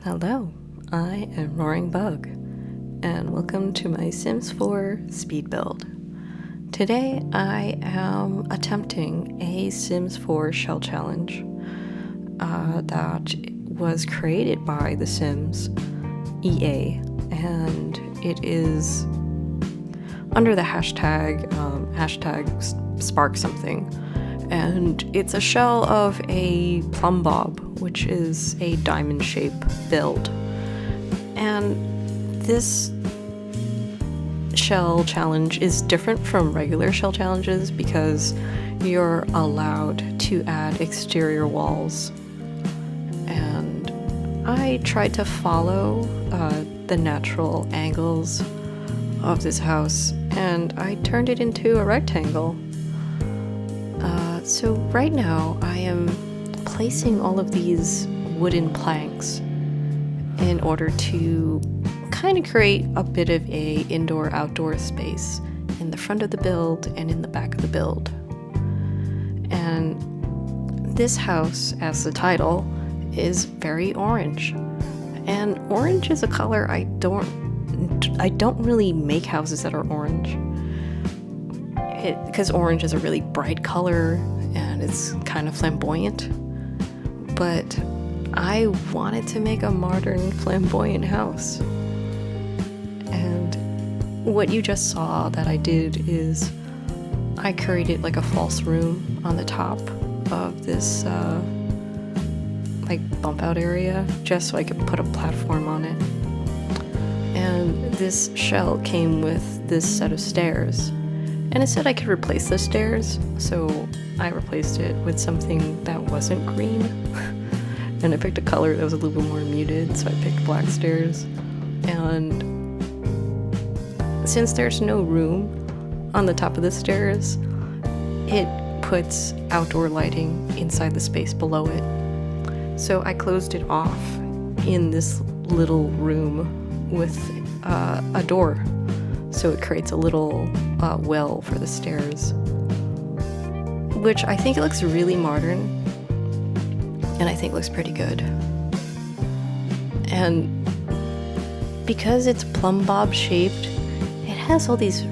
Hello, I am Roaring Bug, and welcome to my Sims 4 speed build. Today I am attempting a Sims 4 shell challenge that was created by The Sims EA, and it is under the hashtag spark something, and it's a shell of a plumb bob, which is a diamond shape build. And this shell challenge is different from regular shell challenges because you're allowed to add exterior walls. And I tried to follow the natural angles of this house, and I turned it into a rectangle. So right now I am placing all of these wooden planks in order to kind of create a bit of a indoor-outdoor space in the front of the build and in the back of the build. And this house, as the title, is very orange. And orange is a color I don't really make houses that are orange. Because orange is a really bright color and it's kind of flamboyant. But I wanted to make a modern flamboyant house. And what you just saw that I did is I created like a false room on the top of this like bump out area just so I could put a platform on it. And this shell came with this set of stairs. And it said I could replace the stairs, so I replaced it with something that wasn't green. And I picked a color that was a little bit more muted, so I picked black stairs. And since there's no room on the top of the stairs, it puts outdoor lighting inside the space below it. So I closed it off in this little room with a door. So it creates a little well for the stairs, which I think it looks really modern, and I think looks pretty good. And because it's plumb bob shaped, it has all these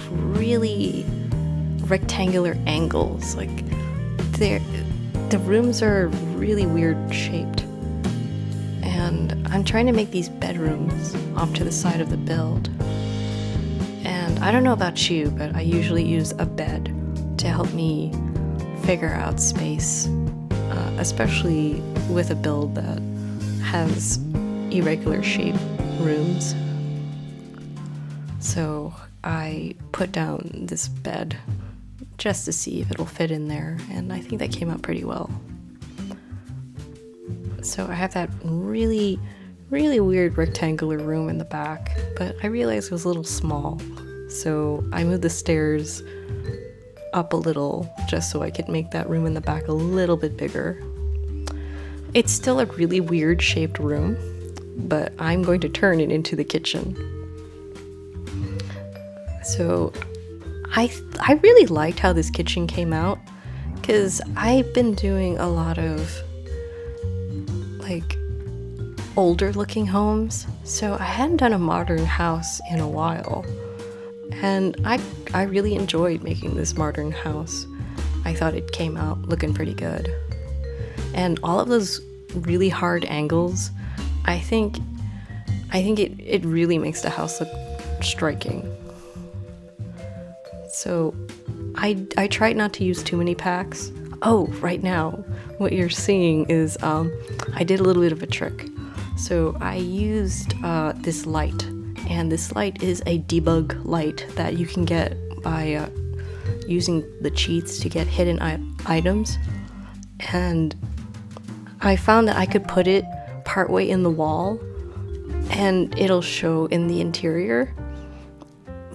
really rectangular angles. Like the rooms are really weird shaped. And I'm trying to make these bedrooms off to the side of the build. And I don't know about you, but I usually use a bed to help me figure out space, especially with a build that has irregular shaped rooms. So I put down this bed just to see if it'll fit in there, and I think that came out pretty well. So I have that really weird rectangular room in the back, but I realized it was a little small. So I moved the stairs up a little just so I could make that room in the back a little bit bigger. It's still a really weird shaped room, but I'm going to turn it into the kitchen. So I really liked how this kitchen came out, because I've been doing a lot of like older looking homes, so I hadn't done a modern house in a while. And I really enjoyed making this modern house. I thought it came out looking pretty good. And all of those really hard angles, I think it really makes the house look striking. So I tried not to use too many packs. Oh, right now, what you're seeing is I did a little bit of a trick. So I used this light. And this light is a debug light that you can get by using the cheats to get hidden items. And I found that I could put it partway in the wall and it'll show in the interior,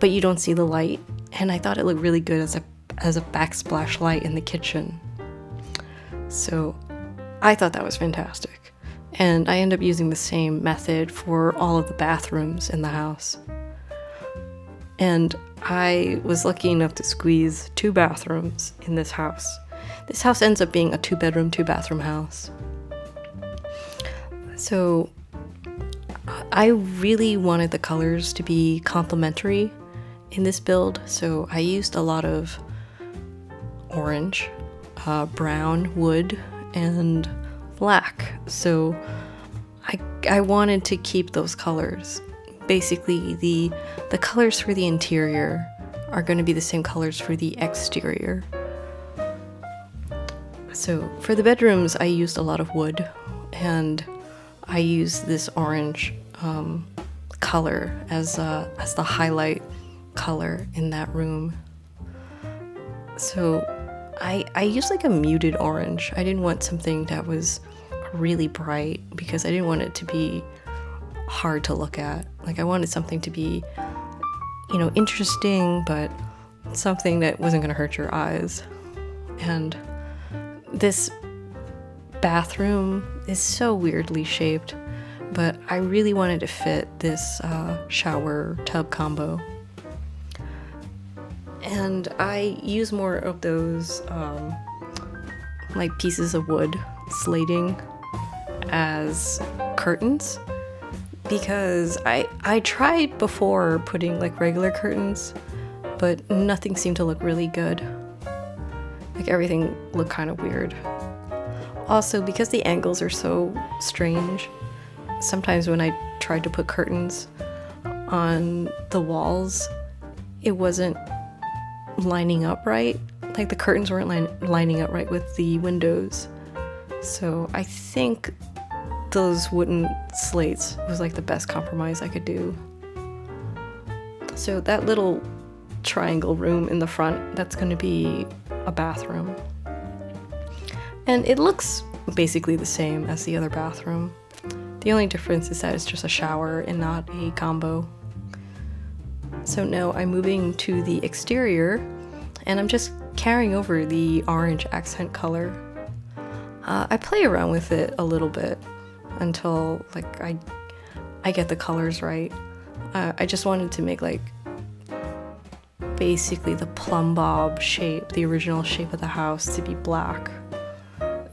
but you don't see the light. And I thought it looked really good as a backsplash light in the kitchen. So I thought that was fantastic. And I end up using the same method for all of the bathrooms in the house. And I was lucky enough to squeeze 2 bathrooms in this house. This house ends up being a 2-bedroom, 2-bathroom house. So I really wanted the colors to be complementary in this build, so I used a lot of orange, brown, wood, and black. So I wanted to keep those colors. Basically, the colors for the interior are going to be the same colors for the exterior. So for the bedrooms, I used a lot of wood, and I used this orange color as the highlight color in that room. So I used like a muted orange. I didn't want something that was really bright because I didn't want it to be hard to look at. Like I wanted something to be, interesting, but something that wasn't going to hurt your eyes. And this bathroom is so weirdly shaped, but I really wanted to fit this shower tub combo. And I use more of those like pieces of wood slating as curtains, because I tried before putting like regular curtains, but nothing seemed to look really good. Like everything looked kind of weird. Also, because the angles are so strange, sometimes when I tried to put curtains on the walls, it wasn't lining up right. Like the curtains weren't lining up right with the windows. So I think those wooden slates was like the best compromise I could do. So that little triangle room in the front, that's going to be a bathroom. And it looks basically the same as the other bathroom. The only difference is that it's just a shower and not a combo. So now I'm moving to the exterior, and I'm just carrying over the orange accent color. I play around with it a little bit until like I get the colors right. I just wanted to make like basically the plumb bob shape, the original shape of the house, to be black,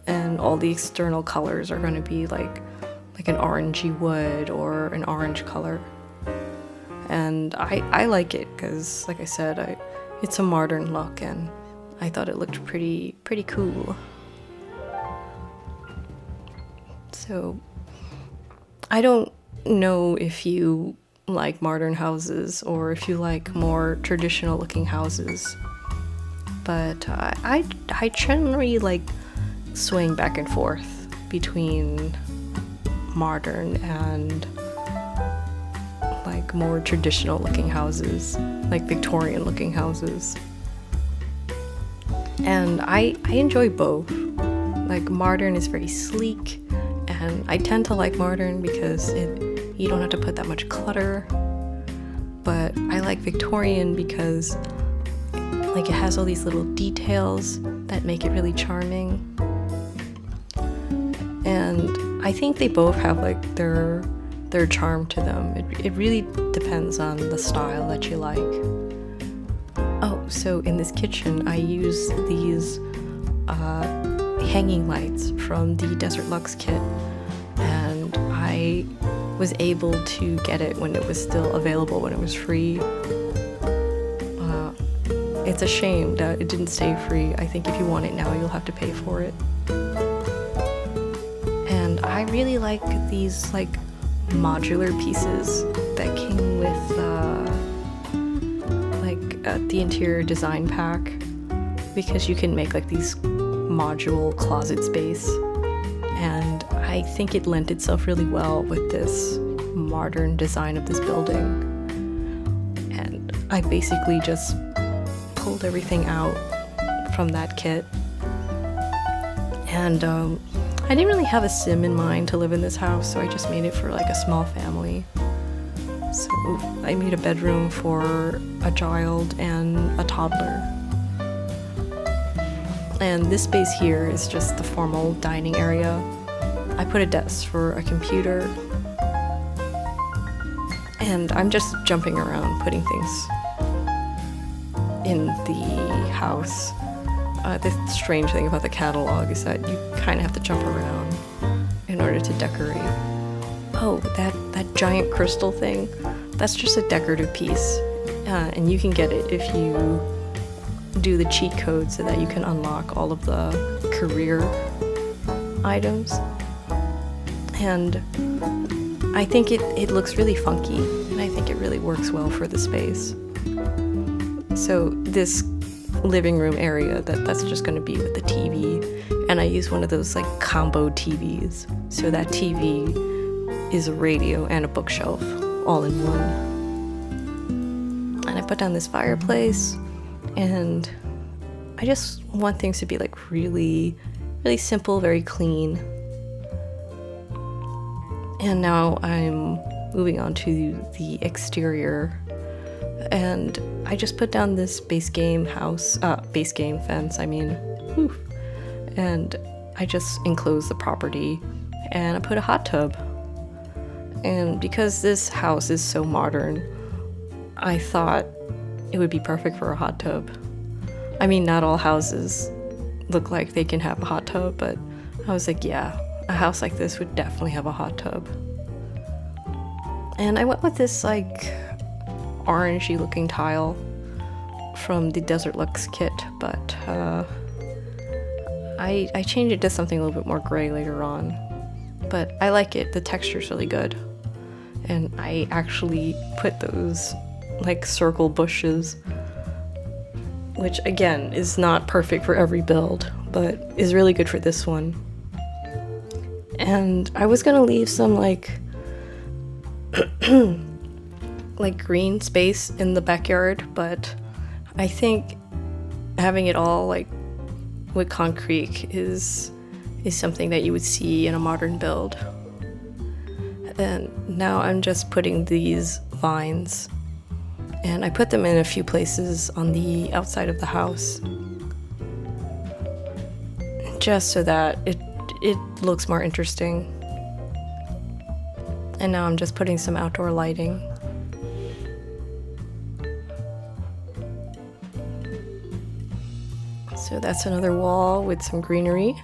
and all the external colors are going to be like an orangey wood or an orange color. And I like it because, like I said, it's a modern look, and I thought it looked pretty cool. So I don't know if you like modern houses or if you like more traditional looking houses, but I generally like swaying back and forth between modern and like more traditional looking houses, like Victorian looking houses. And I enjoy both. Like modern is very sleek, and I tend to like modern because you don't have to put that much clutter. But I like Victorian because like it has all these little details that make it really charming. And I think they both have like their charm to them. It really depends on the style that you like. Oh, so in this kitchen I use these hanging lights from the Desert Luxe kit, and I was able to get it when it was still available, when it was free. It's a shame that it didn't stay free. I think if you want it now, you'll have to pay for it. And I really like these like modular pieces that came with the interior design pack, because you can make like these module closet space, and I think it lent itself really well with this modern design of this building. And I basically just pulled everything out from that kit, and I didn't really have a sim in mind to live in this house, so I just made it for like a small family. So I made a bedroom for a child and a toddler. And this space here is just the formal dining area. I put a desk for a computer, and I'm just jumping around putting things in the house. The strange thing about the catalog is that you kind of have to jump around in order to decorate. oh, that giant crystal thing, that's just a decorative piece. And you can get it if you do the cheat code so that you can unlock all of the career items. And I think it looks really funky, and I think it really works well for the space. So this living room area, that's just going to be with the TV, and I use one of those like combo TVs. So that TV is a radio and a bookshelf all in one. And I put down this fireplace, and I just want things to be like really, really simple, very clean. And now I'm moving on to the exterior, and I just put down this base game fence, whew. And I just enclosed the property, and I put a hot tub. And because this house is so modern, I thought it would be perfect for a hot tub. I mean, not all houses look like they can have a hot tub, but I was like, yeah, a house like this would definitely have a hot tub. And I went with this like orangey looking tile from the Desert Lux kit, but I changed it to something a little bit more gray later on. But I like it, the texture's really good. And I actually put those like circle bushes, which again is not perfect for every build, but is really good for this one. And I was gonna leave some like like green space in the backyard, but I think having it all like with concrete is something that you would see in a modern build. And now I'm just putting these vines, and I put them in a few places on the outside of the house just so that it looks more interesting. And now I'm just putting some outdoor lighting. So that's another wall with some greenery.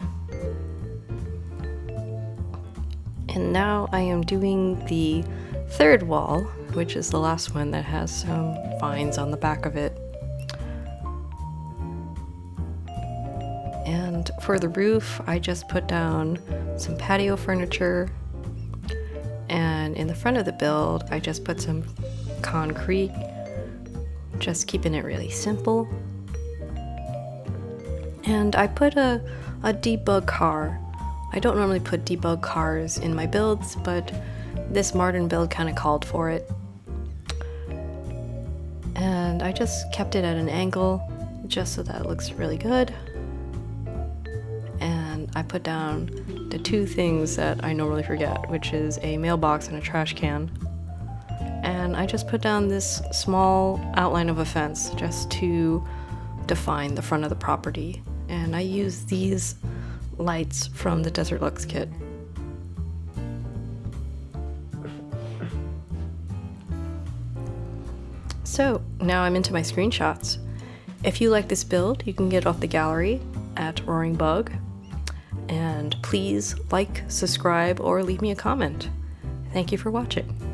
And now I am doing the third wall, which is the last one that has some vines on the back of it. And for the roof, I just put down some patio furniture. And in the front of the build, I just put some concrete, just keeping it really simple. And I put a debug car. I don't normally put debug cars in my builds, but this modern build kind of called for it. And I just kept it at an angle just so that it looks really good. And I put down the two things that I normally forget, which is a mailbox and a trash can. And I just put down this small outline of a fence just to define the front of the property. And I use these lights from the Desert Lux kit. So now I'm into my screenshots. If you like this build, you can get it off the gallery at roaringbug. And please like, subscribe, or leave me a comment. Thank you for watching.